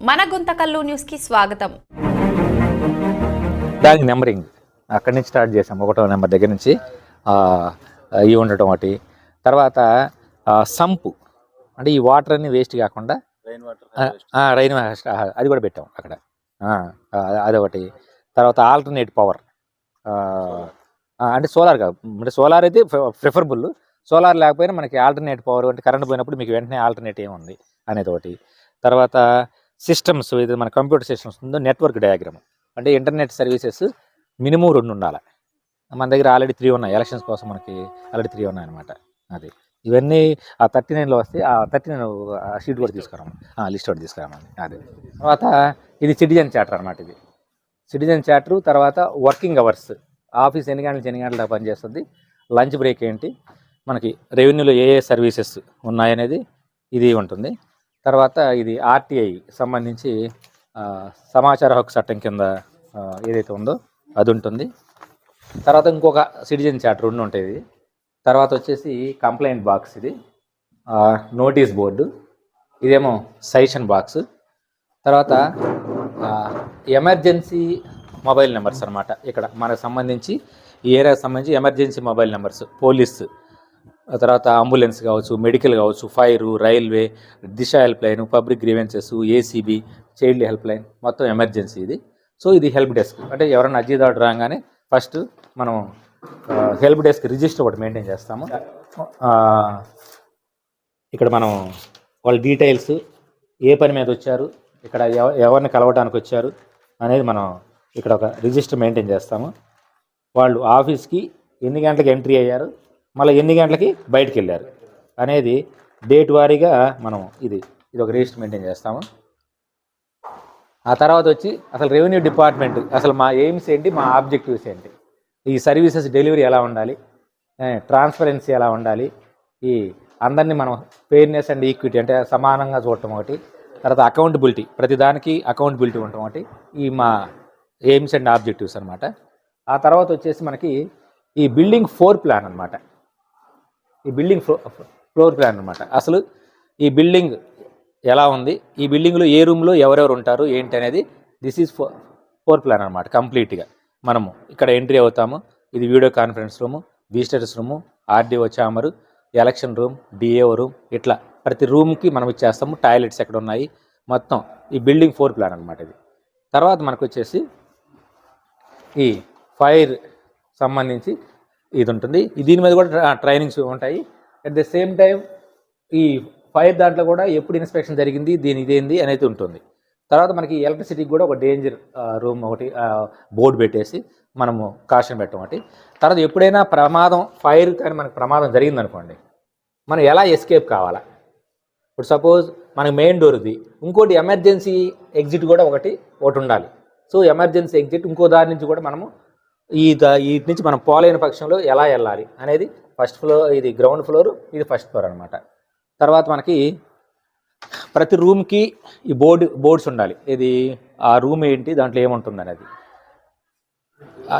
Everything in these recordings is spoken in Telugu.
మన గుంతకల్లు న్యూస్ కి స్వాగతం. ట్యాంక్ నెంబరింగ్ అక్కడి నుంచి స్టార్ట్ చేసాం. 1వ నెంబర్ దగ్గర నుంచి ఇవి ఉండటం ఒకటి. తర్వాత సంపు అంటే ఈ వాటర్ అన్ని వేస్ట్ కాకుండా రైన్ వాటర్ అది కూడా పెట్టాం అక్కడ, అదొకటి. తర్వాత ఆల్టర్నేట్ పవర్ అంటే సోలార్ కాదు, అంటే సోలార్ అయితే ప్రిఫరబుల్. సోలార్ లేకపోయినా మనకి ఆల్టర్నేట్ పవర్ అంటే కరెంట్ పోయినప్పుడు మీకు వెంటనే ఆల్టర్నేట్ ఏముంది అనేది ఒకటి. తర్వాత సిస్టమ్స్, ఇది మన కంప్యూటర్ సిస్టమ్స్ ఉందో నెట్వర్క్ డయాగ్రామ్ అంటే ఇంటర్నెట్ సర్వీసెస్ మినిమం 2 ఉండాలి. మన దగ్గర ఆల్రెడీ 3 ఉన్నాయి. ఎలక్షన్స్ కోసం మనకి ఆల్రెడీ 3 ఉన్నాయి అనమాట. అది ఇవన్నీ ఆ 39లో వస్తే ఆ 39 షీట్ కూడా తీసుకురాము, లిస్ట్ కూడా తీసుకురామండి. అదే తర్వాత ఇది సిటిజన్ చార్టర్ అనమాట. ఇది సిటిజన్ చార్టర్. తర్వాత వర్కింగ్ అవర్స్, ఆఫీస్ ఎన్ని గంటల నుంచి ఎన్ని గంటల పనిచేస్తుంది, లంచ్ బ్రేక్ ఏంటి, మనకి రెవెన్యూలో ఏ సర్వీసెస్ ఉన్నాయనేది ఇది ఉంటుంది. తర్వాత ఇది ఆర్టీఐ సంబంధించి సమాచార హక్కు చట్టం కింద ఏదైతే ఉందో అది ఉంటుంది. తర్వాత ఇంకొక సిటిజన్ చార్టర్ 2 ఉంటుంది. తర్వాత వచ్చేసి కంప్లైంట్ బాక్స్, ఇది నోటీస్ బోర్డు, ఇదేమో సజెషన్ బాక్స్. తర్వాత ఎమర్జెన్సీ మొబైల్ నెంబర్స్ అనమాట. ఇక్కడ మనకు సంబంధించి ఈ ఏరియాకి సంబంధించి ఎమర్జెన్సీ మొబైల్ నెంబర్స్, పోలీస్, తర్వాత అంబులెన్స్ కావచ్చు, మెడికల్ కావచ్చు, fire, railway, Disha help line, public grievances, ACB, child help line, మొత్తం ఎమర్జెన్సీ ఇది. సో ఇది హెల్ప్ డెస్క్. అంటే ఎవరైనా అర్జీదారుడు రాగానే ఫస్ట్ మనం హెల్ప్ డెస్క్ రిజిస్టర్ ఒకటి మెయింటైన్ చేస్తాము. ఇక్కడ మనం వాళ్ళ డీటెయిల్స్, ఏ పని మీద వచ్చారు, ఇక్కడ ఎవరిని కలవడానికి వచ్చారు అనేది మనం ఇక్కడ ఒక రిజిస్టర్ మెయింటైన్ చేస్తాము. వాళ్ళు ఆఫీస్కి ఎన్ని గంటలకు ఎంట్రీ అయ్యారు, మళ్ళీ ఎన్ని గంటలకి బయటికి వెళ్ళారు అనేది డేట్ వారీగా మనం ఇది ఒక రిజిస్టర్ మెయింటైన్ చేస్తాము. ఆ తర్వాత వచ్చి అసలు రెవెన్యూ డిపార్ట్మెంట్ అసలు మా ఎయిమ్స్ ఏంటి, మా ఆబ్జెక్టివ్స్ ఏంటి, ఈ సర్వీసెస్ డెలివరీ ఎలా ఉండాలి, ట్రాన్స్పరెన్సీ ఎలా ఉండాలి, ఈ అందరినీ మనం ఫెయిర్నెస్ అండ్ ఈక్విటీ అంటే సమానంగా చూడటం ఒకటి. తర్వాత అకౌంటబిలిటీ, ప్రతిదానికి అకౌంటబిలిటీ ఉండటం ఒకటి. ఈ మా ఎయిమ్స్ అండ్ ఆబ్జెక్టివ్స్ అనమాట. ఆ తర్వాత వచ్చేసి మనకి ఈ బిల్డింగ్ ఫ్లోర్ ప్లాన్ అనమాట. ఈ బిల్డింగ్ ఫ్లోర్ ప్లాన్ అనమాట. అసలు ఈ బిల్డింగ్ ఎలా ఉంది, ఈ బిల్డింగ్లో ఏ రూమ్లో ఎవరెవరు ఉంటారు ఏంటి అనేది దిస్ ఈజ్ ఫ్లోర్ ప్లాన్ అనమాట. కంప్లీట్గా మనము ఇక్కడ ఎంట్రీ అవుతాము. ఇది video conference room, visitors room, RDO chamber, election room, DAO room, ఇట్లా ప్రతి రూమ్కి మనం ఇచ్చేస్తాము. టాయిలెట్స్ ఎక్కడ ఉన్నాయి మొత్తం ఈ బిల్డింగ్ ఫ్లోర్ ప్లాన్ అనమాట ఇది. తర్వాత మనకు వచ్చేసి ఈ ఫైర్ సంబంధించి ఇది ఉంటుంది. దీని మీద కూడా ట్రైనింగ్స్ ఉంటాయి. అట్ ద సేమ్ టైం ఈ ఫైర్ దాంట్లో కూడా ఎప్పుడు ఇన్స్పెక్షన్ జరిగింది, దీని ఇదేంది అనేది ఉంటుంది. తర్వాత మనకి ఎలక్ట్రిసిటీకి కూడా ఒక డేంజర్ రూమ్ ఒకటి బోర్డు పెట్టేసి మనము కాషన్ పెట్టడం ఒకటి. తర్వాత ఎప్పుడైనా ప్రమాదం, ఫైర్ కానీ మనకు ప్రమాదం జరిగిందనుకోండి, మనం ఎలా ఎస్కేప్ కావాలా. ఇప్పుడు సపోజ్ మనకి మెయిన్ డోర్ ఇది, ఇంకోటి ఎమర్జెన్సీ ఎగ్జిట్ కూడా ఒకటి ఉండాలి. సో ఎమర్జెన్సీ ఎగ్జిట్ ఇంకో దారి నుంచి కూడా మనము వీటి నుంచి మనం పోలేని పక్షంలో ఎలా వెళ్ళాలి అనేది ఫస్ట్ ఫ్లోర్, ఇది గ్రౌండ్ ఫ్లోర్, ఇది ఫస్ట్ ఫ్లోర్ అనమాట. తర్వాత మనకి ప్రతి రూమ్కి ఈ బోర్డ్స్ ఉండాలి. ఇది ఆ రూమ్ ఏంటి, దాంట్లో ఏముంటుంది అనేది.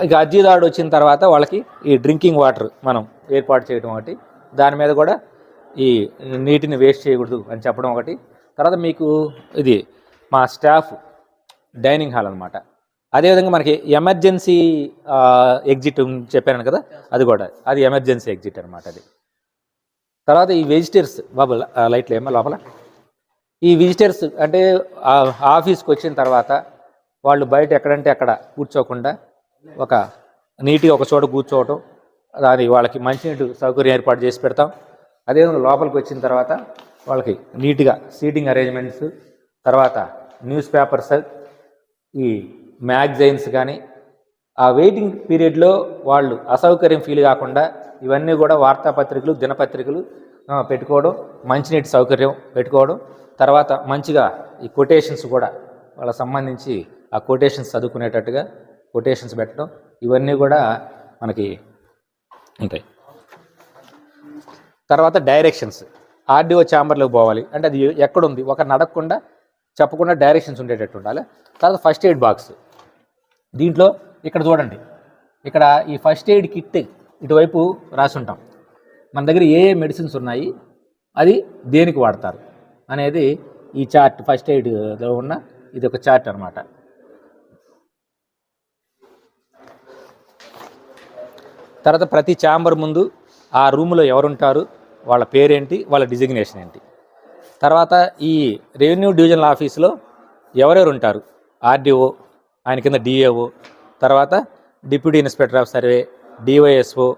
ఇక అర్జీదారుడు వచ్చిన తర్వాత వాళ్ళకి ఈ డ్రింకింగ్ వాటర్ మనం ఏర్పాటు చేయడం ఒకటి. దాని మీద కూడా ఈ నీటిని వేస్ట్ చేయకూడదు అని చెప్పడం ఒకటి. తర్వాత మీకు ఇది మా స్టాఫ్ డైనింగ్ హాల్ అనమాట. అదేవిధంగా మనకి ఎమర్జెన్సీ ఎగ్జిట్ చెప్పాను కదా, అది ఎమర్జెన్సీ ఎగ్జిట్ అనమాట అది. తర్వాత ఈ విజిటర్స్, బాబు లైట్లు ఏమో లోపల, ఈ విజిటర్స్ అంటే ఆఫీస్కి వచ్చిన తర్వాత వాళ్ళు బయట ఎక్కడంటే అక్కడ కూర్చోకుండా ఒక నీట్గా ఒక చోట కూర్చోవటం, అది వాళ్ళకి మంచినీటి సౌకర్యం ఏర్పాటు చేసి పెడతాం. అదేవిధంగా లోపలికి వచ్చిన తర్వాత వాళ్ళకి నీట్గా సీటింగ్ అరేంజ్మెంట్స్, తర్వాత న్యూస్ పేపర్స్, ఈ మ్యాగజైన్స్ కానీ ఆ వెయిటింగ్ పీరియడ్లో వాళ్ళు అసౌకర్యం ఫీల్ కాకుండా ఇవన్నీ కూడా వార్తాపత్రికలు, దినపత్రికలు పెట్టుకోవడం, మంచినీటి సౌకర్యం పెట్టుకోవడం. తర్వాత మంచిగా ఈ కొటేషన్స్ కూడా వాళ్ళకి సంబంధించి ఆ కొటేషన్స్ చదువుకునేటట్టుగా కొటేషన్స్ పెట్టడం, ఇవన్నీ కూడా మనకి ఉంటాయి. తర్వాత డైరెక్షన్స్, ఆర్డీఓ ఛాంబర్లోకి పోవాలి అంటే అది ఎక్కడుంది, ఒక నడకుండా చెప్పకుండా డైరెక్షన్స్ ఉండేటట్టు ఉండాలి. తర్వాత ఫస్ట్ ఎయిడ్ బాక్స్, దీంట్లో ఇక్కడ చూడండి, ఇక్కడ ఈ ఫస్ట్ ఎయిడ్ కిట్ ఇటువైపు రాసి ఉంటాం. మన దగ్గర ఏ మెడిసిన్స్ ఉన్నాయి, అది దేనికి వాడతారు అనేది ఈ చార్ట్, ఫస్ట్ ఎయిడ్లో ఉన్న ఇది ఒక చార్ట్ అనమాట. తర్వాత ప్రతి ఛాంబర్ ముందు ఆ రూమ్లో ఎవరుంటారు, వాళ్ళ పేరేంటి, వాళ్ళ డిజిగ్నేషన్ ఏంటి. తర్వాత ఈ రెవెన్యూ డివిజనల్ ఆఫీసులో ఎవరెవరు ఉంటారు, ఆర్డీఓ, ఆయన కింద డిఏఓ, తర్వాత deputy inspector of survey, DYSO,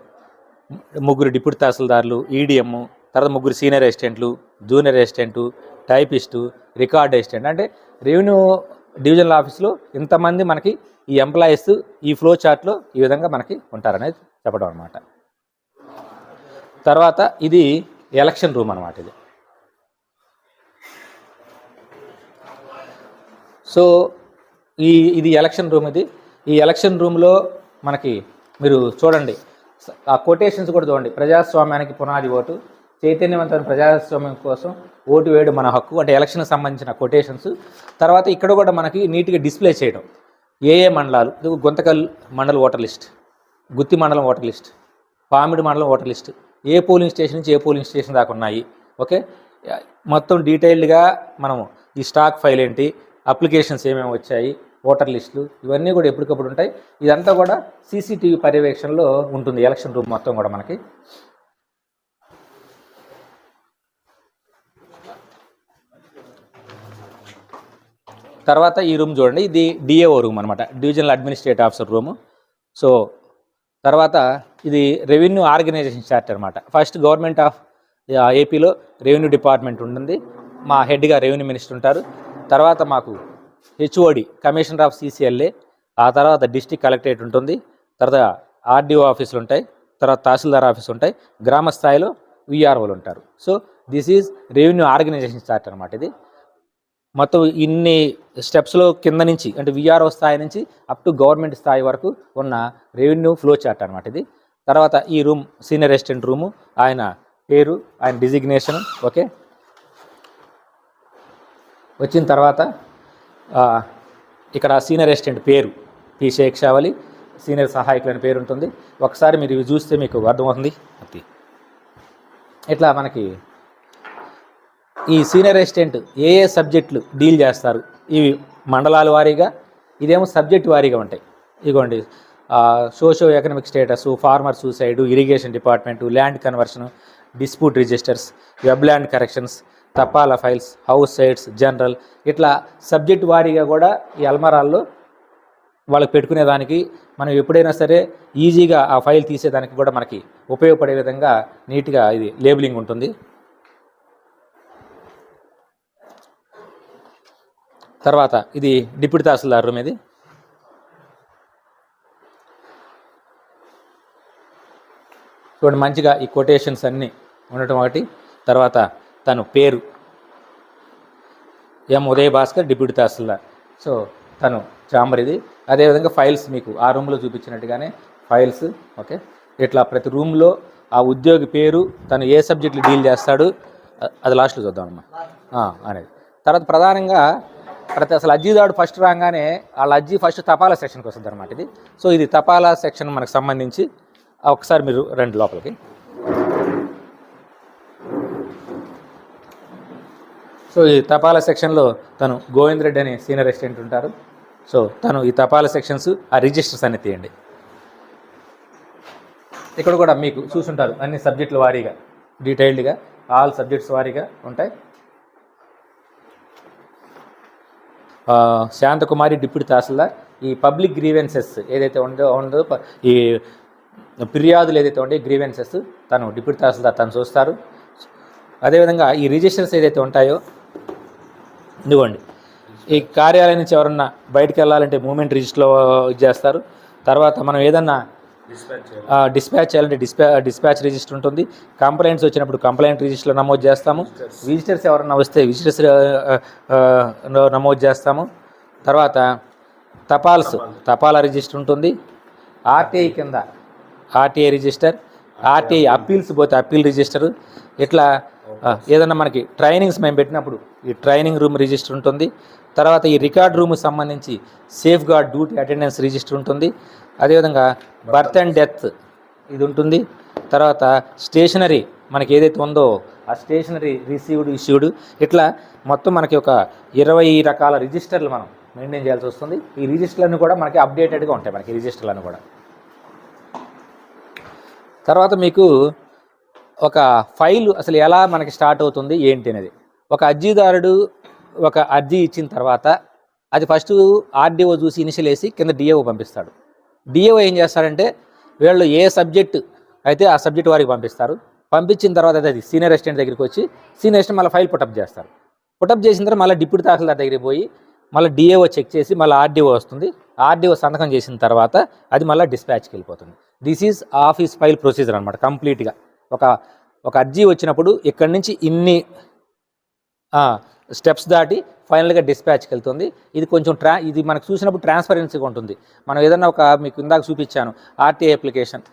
ముగ్గురు డిప్యూటీ తహసీల్దార్లు, ఈడిఎం, తర్వాత ముగ్గురు సీనియర్ అసిస్టెంట్లు, junior assistant, typist, record assistant. అంటే రెవెన్యూ డివిజనల్ ఆఫీస్లో ఇంతమంది మనకి ఈ ఎంప్లాయీస్ ఈ ఫ్లో చార్ట్లో ఈ విధంగా మనకి ఉంటారనేది చెప్పడం అనమాట. తర్వాత ఇది ఎలక్షన్ రూమ్ అనమాట. సో ఇది ఎలక్షన్ రూమ్. ఈ ఎలక్షన్ రూమ్లో మనకి మీరు చూడండి, ఆ కొటేషన్స్ కూడా చూడండి. ప్రజాస్వామ్యానికి పునాది ఓటు, చైతన్యవంతమైన ప్రజాస్వామ్యం కోసం ఓటు వేయడం మన హక్కు, అంటే ఎలక్షన్కి సంబంధించిన కొటేషన్స్. తర్వాత ఇక్కడ కూడా మనకి నీట్గా డిస్ప్లే చేయడం, ఏ మండలాలు, గుంతకల్ మండల ఓటర్ లిస్ట్, గుత్తి మండలం ఓటర్ లిస్ట్, పామిడి మండలం ఓటర్ లిస్ట్, ఏ పోలింగ్ స్టేషన్ నుంచి ఏ పోలింగ్ స్టేషన్ దాకా ఉన్నాయి. ఓకే, మొత్తం డీటెయిల్డ్గా మనము ఈ స్టాక్ ఫైల్ ఏంటి, అప్లికేషన్స్ ఏమేమి వచ్చాయి, ఓటర్ లిస్టులు, ఇవన్నీ కూడా ఎప్పటికప్పుడు ఉంటాయి. ఇదంతా కూడా సీసీటీవీ పర్యవేక్షణలో ఉంటుంది ఎలక్షన్ రూమ్ మొత్తం కూడా మనకి. తర్వాత ఈ రూమ్ చూడండి, ఇది డిఏఓ రూమ్ అనమాట, divisional administrative officer room. So తర్వాత ఇది రెవెన్యూ ఆర్గనైజేషన్ చార్ట్ అనమాట. ఫస్ట్ గవర్నమెంట్ ఆఫ్ ఏపీలో రెవెన్యూ డిపార్ట్మెంట్ ఉంటుంది, మా హెడ్గా రెవెన్యూ మినిస్టర్ ఉంటారు. తర్వాత మాకు హెచ్ఓడి కమిషనర్ ఆఫ్ సిసిఎల్ఏ, ఆ తర్వాత డిస్ట్రిక్ట్ కలెక్టరేట్ ఉంటుంది, తర్వాత ఆర్డీఓ ఆఫీసులు ఉంటాయి, తర్వాత తహసీల్దార్ ఆఫీస్ ఉంటాయి, గ్రామ స్థాయిలో విఆర్ఓలు ఉంటారు. So this is revenue organization chart అనమాట. ఇది మొత్తం ఇన్ని స్టెప్స్లో కింద నుంచి అంటే విఆర్ఓ స్థాయి నుంచి అప్ టు గవర్నమెంట్ స్థాయి వరకు ఉన్న రెవెన్యూ ఫ్లో చార్ట్ అనమాట ఇది. తర్వాత ఈ రూమ్ సీనియర్ అసిస్టెంట్ రూము, ఆయన పేరు, ఆయన డిజిగ్నేషను. ఓకే, వచ్చిన తర్వాత ఇక్కడ సీనియర్ అసిస్టెంట్ పేరు పి షేక్ షావలి, సీనియర్ సహాయకులైన పేరు ఉంటుంది. ఒకసారి మీరు ఇవి చూస్తే మీకు అర్థమవుతుంది. ఇట్లా మనకి ఈ సీనియర్ అసిస్టెంట్ ఏ సబ్జెక్టులు డీల్ చేస్తారు, ఇవి మండలాల వారీగా, ఇదేమో సబ్జెక్ట్ వారీగా ఉంటాయి. ఇదిగోండి, socio economic status, farmer suicide, irrigation department, land conversion, dispute registers, web land corrections, తపాలా ఫైల్స్, హౌస్ సైట్స్, జనరల్, ఇట్లా సబ్జెక్ట్ వారీగా కూడా ఈ అల్మారాల్లో వాళ్ళకి పెట్టుకునేదానికి, మనం ఎప్పుడైనా సరే ఈజీగా ఆ ఫైల్ తీసేదానికి కూడా మనకి ఉపయోగపడే విధంగా నీట్గా ఇది లేబులింగ్ ఉంటుంది. తర్వాత ఇది డిప్యూటీ తహసీల్దార్ రూమ్. ఇది చూడండి, మంచిగా ఈ కొటేషన్స్ అన్నీ ఉండటం ఒకటి. తర్వాత తను పేరు ఎం ఉదయ్ భాస్కర్, డిప్యూటీ తహసీల్దార్. సో తను చాంబర్ ఇది. అదేవిధంగా ఫైల్స్ మీకు ఆ రూమ్లో చూపించినట్టుగానే ఫైల్స్. ఓకే, ఇట్లా ప్రతి రూమ్లో ఆ ఉద్యోగి పేరు, తను ఏ సబ్జెక్టులు డీల్ చేస్తాడు, అది లాస్ట్లో చూద్దామమ్మా అనేది. తర్వాత ప్రధానంగా అసలు అర్జీదాడు ఫస్ట్ రాగానే వాళ్ళ అర్జీ ఫస్ట్ తపాలా సెక్షన్కి వస్తుంది అనమాట ఇది. సో ఇది తపాలా సెక్షన్ మనకు సంబంధించి. ఒకసారి మీరు రండి లోపలికి. సో ఈ తపాలా సెక్షన్లో తను గోవింద్ రెడ్డి అనే సీనియర్ అసిస్టెంట్ ఉంటారు. సో తను ఈ తపాలా సెక్షన్స్, ఆ రిజిస్టర్స్ అన్ని తీయండి. ఇక్కడ కూడా మీకు చూసుంటారు అన్ని సబ్జెక్టుల వారీగా డీటెయిల్డ్గా, ఆల్ సబ్జెక్ట్స్ వారీగా ఉంటాయి. శాంతకుమారి డిప్యూటీ తహసీల్దార్, ఈ పబ్లిక్ గ్రీవెన్సెస్ ఏదైతే ఉందో ఈ ఫిర్యాదులు ఏదైతే ఉంటే గ్రీవెన్సెస్ తను డిప్యూటీ తహసీల్దార్ తను చూస్తారు. అదేవిధంగా ఈ రిజిస్టర్స్ ఏదైతే ఉంటాయో, ఇదిగోండి, ఈ కార్యాలయం నుంచి ఎవరన్నా బయటకు వెళ్ళాలంటే మూమెంట్ రిజిస్టర్లో చేస్తారు. తర్వాత మనం ఏదన్నా డిస్పాచ్ చేయాలంటే డిస్పాచ్ రిజిస్టర్ ఉంటుంది. కంప్లైంట్స్ వచ్చినప్పుడు కంప్లైంట్ రిజిస్టర్లో నమోదు చేస్తాము. విజిటర్స్ ఎవరన్నా వస్తే విజిటర్స్ నమోదు చేస్తాము. తర్వాత తపాలా రిజిస్టర్ ఉంటుంది. ఆర్టీఐ కింద ఆర్టీఐ రిజిస్టర్, ఆర్టీఐ అప్పీల్స్ పోతే అప్పీల్ రిజిస్టరు. ఇట్లా ఏదన్నా మనకి ట్రైనింగ్స్ మేము పెట్టినప్పుడు ఈ ట్రైనింగ్ రూమ్ రిజిస్టర్ ఉంటుంది. తర్వాత ఈ రికార్డ్ రూమ్కి సంబంధించి safe guard duty attendance register ఉంటుంది. అదేవిధంగా బర్త్ అండ్ డెత్ ఇది ఉంటుంది. తర్వాత స్టేషనరీ మనకి ఏదైతే ఉందో ఆ స్టేషనరీ రిసీవ్డ్ ఇష్యూడ్ ఇట్లా మొత్తం మనకి ఒక 20 రకాల రిజిస్టర్లు మనం మెయింటైన్ చేయాల్సి వస్తుంది. ఈ రిజిస్టర్లన్నీ కూడా మనకి అప్డేటెడ్గా ఉంటాయి. మనకి రిజిస్టర్లన్నీ కూడా తర్వాత మీకు ఒక ఫైల్ అసలు ఎలా మనకి స్టార్ట్ అవుతుంది ఏంటి అనేది, ఒక అర్జీదారుడు ఒక అర్జీ ఇచ్చిన తర్వాత అది ఫస్ట్ ఆర్డీఓ చూసి ఇనిషియల్ వేసి కింద డిఏఓ పంపిస్తాడు. డిఏఓ ఏం చేస్తారంటే వీళ్ళు ఏ సబ్జెక్టు అయితే ఆ సబ్జెక్ట్ వారికి పంపిస్తారు. పంపించిన తర్వాత అది సీనియర్ అసిస్టెంట్ దగ్గరికి వచ్చి సీనియర్ అసిస్టెంట్ మళ్ళీ ఫైల్ పుటప్ చేస్తారు. పుటప్ చేసిన తర్వాత మళ్ళీ డిప్యూటీ తహసీల్దార్ దగ్గరికి పోయి మళ్ళీ డిఏఓ చెక్ చేసి మళ్ళీ ఆర్డీఓ వస్తుంది. ఆర్డీఓ సంతకం చేసిన తర్వాత అది మళ్ళీ డిస్పాచ్కి వెళ్ళిపోతుంది. This is office file procedure అనమాట. కంప్లీట్గా ఒక అర్జీ వచ్చినప్పుడు ఇక్కడి నుంచి ఇన్ని స్టెప్స్ దాటి ఫైనల్గా డిస్పాచ్కి వెళ్తుంది. ఇది కొంచెం ఇది మనకు చూసినప్పుడు ట్రాన్స్పరెన్సీగా ఉంటుంది. మనం ఏదన్నా మీకు ఇందాక చూపించాను ఆర్టీఐ అప్లికేషన్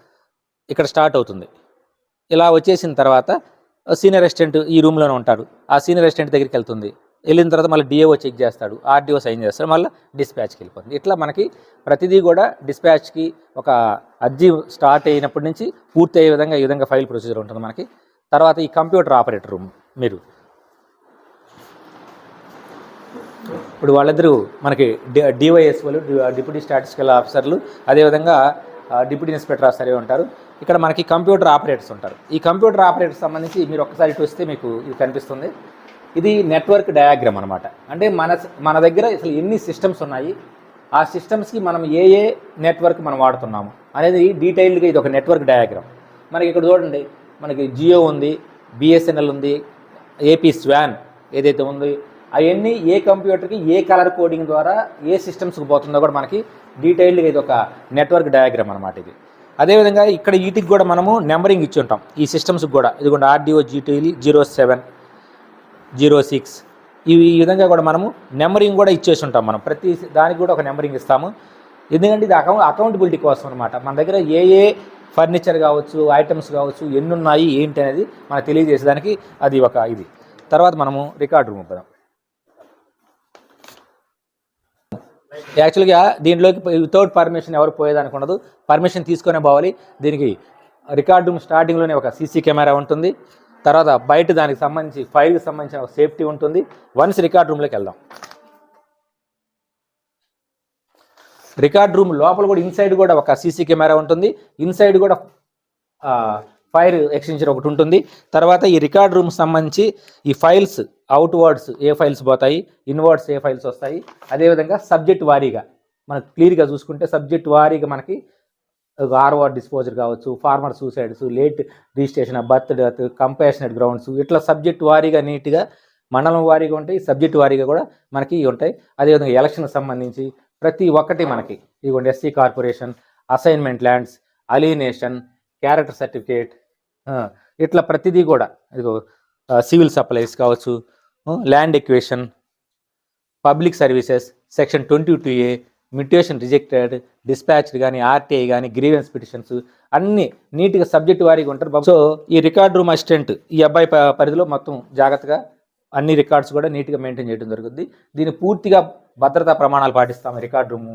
ఇక్కడ స్టార్ట్ అవుతుంది. ఇలా వచ్చేసిన తర్వాత సీనియర్ అసిస్టెంట్ ఈ రూమ్లోనే ఉంటాడు. ఆ సీనియర్ అసిస్టెంట్ దగ్గరికి వెళ్తుంది. వెళ్ళిన తర్వాత మళ్ళీ డిఏఓ చెక్ చేస్తాడు, ఆర్డీఓ సైన్ చేస్తాడు, మళ్ళీ డిస్పాచ్కి వెళ్ళిపోతుంది. ఇట్లా మనకి ప్రతిదీ కూడా డిస్పాచ్కి ఒక అర్జీ స్టార్ట్ అయినప్పటి నుంచి పూర్తి అయ్యే విధంగా ఈ విధంగా ఫైల్ ప్రొసీజర్ ఉంటుంది మనకి. తర్వాత ఈ కంప్యూటర్ ఆపరేటర్ రూమ్ మీరు ఇప్పుడు వాళ్ళిద్దరూ మనకి డివైఎస్ఓలు డిప్యూటీ స్టాటిస్టికల్ ఆఫీసర్లు, అదేవిధంగా డిప్యూటీ ఇన్స్పెక్టర్ ఆఫ్ సర్వే ఉంటారు. ఇక్కడ మనకి కంప్యూటర్ ఆపరేటర్స్ ఉంటారు. ఈ కంప్యూటర్ ఆపరేటర్స్ సంబంధించి మీరు ఒక్కసారి ఇటు వస్తే మీకు ఇది కనిపిస్తుంది. ఇది నెట్వర్క్ డయాగ్రామ్ అనమాట. అంటే మన దగ్గర అసలు ఎన్ని సిస్టమ్స్ ఉన్నాయి, ఆ సిస్టమ్స్కి మనం ఏ నెట్వర్క్ మనం వాడుతున్నాము అనేది డీటెయిల్డ్గా ఇది ఒక నెట్వర్క్ డయాగ్రామ్. మనకి ఇక్కడ చూడండి, మనకి జియో ఉంది, బిఎస్ఎన్ఎల్ ఉంది, ఏపీ స్వాన్ ఏదైతే ఉంది, అవన్నీ ఏ కంప్యూటర్కి ఏ కలర్ కోడింగ్ ద్వారా ఏ సిస్టమ్స్కి పోతుందో కూడా మనకి డీటెయిల్డ్గా ఇది ఒక నెట్వర్క్ డయాగ్రామ్ అనమాట ఇది. అదేవిధంగా ఇక్కడ వీటికి కూడా మనము నెంబరింగ్ ఇచ్చి ఉంటాం ఈ సిస్టమ్స్కి కూడా. ఇదిగోండి ఆర్డీఓ జీటీఎల్ 07, 06 ఈ విధంగా కూడా మనము నెంబరింగ్ కూడా ఇచ్చేసి ఉంటాం. మనం ప్రతి దానికి కూడా ఒక నెంబరింగ్ ఇస్తాము. ఎందుకంటే ఇది అకౌంటబిలిటీ కోసం అనమాట. మన దగ్గర ఏ ఫర్నిచర్ కావచ్చు, ఐటమ్స్ కావచ్చు, ఎన్ని ఉన్నాయి ఏంటి అనేది మనకు తెలియజేసేదానికి అది ఒక ఇది. తర్వాత మనము రికార్డ్ రూమ్ పోదాం. యాక్చువల్గా దీంట్లోకి వితౌట్ పర్మిషన్ ఎవరు పోయేదానికి ఉండదు, పర్మిషన్ తీసుకునే పోవాలి. దీనికి రికార్డ్ రూమ్ స్టార్టింగ్లోనే ఒక సీసీ కెమెరా ఉంటుంది. తర్వాత బయట దానికి సంబంధించి ఫైల్కి సంబంధించిన ఒక సేఫ్టీ ఉంటుంది. వన్స్ రికార్డ్ రూమ్లోకి వెళ్దాం. రికార్డ్ రూమ్ లోపల కూడా ఇన్సైడ్ కూడా ఒక సీసీ కెమెరా ఉంటుంది. ఇన్సైడ్ కూడా ఫైర్ ఎక్స్టెన్షన్ ఒకటి ఉంటుంది. తర్వాత ఈ రికార్డ్ రూమ్ సంబంధించి ఈ ఫైల్స్ అవుట్వర్డ్స్ ఏ ఫైల్స్ పోతాయి, ఇన్వర్డ్స్ ఏ ఫైల్స్ వస్తాయి, అదేవిధంగా సబ్జెక్ట్ వారీగా మనకు క్లియర్గా చూసుకుంటే సబ్జెక్ట్ వారీగా మనకి ఆర్వార్డ్ డిస్పోజర్ కావచ్చు, farmer suicides, late registration of birth death, compassionate grounds, ఇట్లా సబ్జెక్ట్ వారీగా నీట్గా మండలం వారీగా ఉంటాయి, సబ్జెక్ట్ వారీగా కూడా మనకి ఉంటాయి. అదేవిధంగా ఎలక్షన్కి సంబంధించి ప్రతి ఒక్కటి మనకి ఇదిగోండి SC corporation, assignment lands, alienation, character certificate, ఇట్లా ప్రతిదీ కూడా ఇదిగో సివిల్ సప్లైస్ కావచ్చు, land equation, public services, section 22A, mutation rejected, dispatched కానీ, ఆర్టీఐ కానీ, గ్రీవెన్స్ పిటిషన్స్ అన్నీ నీట్గా సబ్జెక్ట్ వారీగా ఉంటారు. సో ఈ రికార్డ్ రూమ్ అసిస్టెంట్ ఈ అబ్బాయి పరిధిలో మొత్తం జాగ్రత్తగా అన్ని రికార్డ్స్ కూడా నీట్గా మెయింటైన్ చేయడం జరుగుతుంది. దీన్ని పూర్తిగా భద్రతా ప్రమాణాలు పాటిస్తాము రికార్డ్ రూము.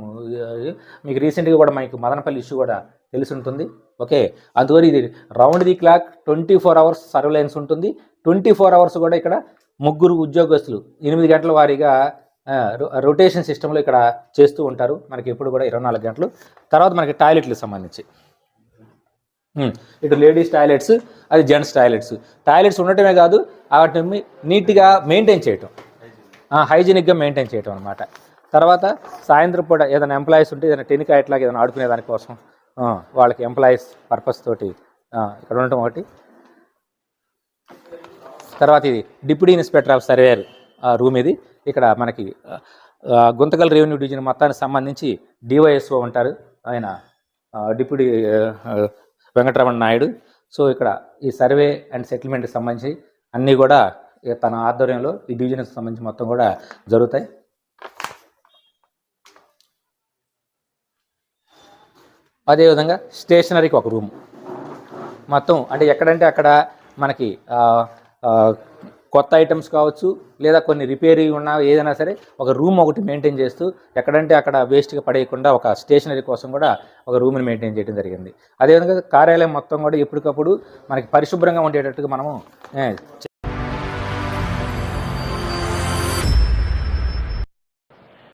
మీకు రీసెంట్గా కూడా మనకు మదనపల్లి ఇష్యూ కూడా తెలిసి ఉంటుంది. ఓకే, అందువల్ల ఇది round the clock 24 hours surveillance ఉంటుంది. 24 hours కూడా ఇక్కడ 3 ఉద్యోగస్తులు 8 గంటల వారీగా రొటేషన్ సిస్టంలో ఇక్కడ చేస్తూ ఉంటారు. మనకి ఎప్పుడు కూడా 24 గంటలు. తర్వాత మనకి టాయిలెట్లకు సంబంధించి ఇటు లేడీస్ టాయిలెట్స్, అది జెంట్స్ టాయిలెట్స్. టాయిలెట్స్ ఉండటమే కాదు వాటిని నీట్గా మెయింటైన్ చేయటం, హైజీనిక్గా మెయింటైన్ చేయటం అనమాట. తర్వాత సాయంత్రం పూట ఏదైనా ఎంప్లాయీస్ ఉంటే ఏదైనా టెనికా ఇట్లాగా ఏదైనా ఆడుకునే దానికోసం వాళ్ళకి ఎంప్లాయీస్ పర్పస్ తోటి ఇక్కడ ఉండటం ఒకటి. తర్వాత ఇది deputy inspector of surveyor room. ఇది ఇక్కడ మనకి గుంతకల్ రెవెన్యూ డివిజన్ మొత్తానికి సంబంధించి డివైఎస్ఓ ఉంటారు, ఆయన డిప్యూటీ వెంకటరమణ నాయుడు. సో ఇక్కడ ఈ సర్వే అండ్ సెటిల్మెంట్కి సంబంధించి అన్నీ కూడా తన ఆధ్వర్యంలో ఈ డివిజన్కి సంబంధించి మొత్తం కూడా జరుగుతాయి. అదేవిధంగా స్టేషనరీకి ఒక రూమ్ మొత్తం, అంటే ఎక్కడంటే అక్కడ మనకి కొత్త ఐటమ్స్ కావచ్చు, లేదా కొన్ని రిపేరీ ఉన్నా ఏదైనా సరే ఒక రూమ్ ఒకటి మెయింటైన్ చేస్తూ ఎక్కడంటే అక్కడ వేస్ట్గా పడేయకుండా ఒక స్టేషనరీ కోసం కూడా ఒక రూమ్ని మెయింటైన్ చేయడం జరిగింది. అదేవిధంగా కార్యాలయం మొత్తం కూడా ఎప్పటికప్పుడు మనకి పరిశుభ్రంగా ఉండేటట్టుగా మనము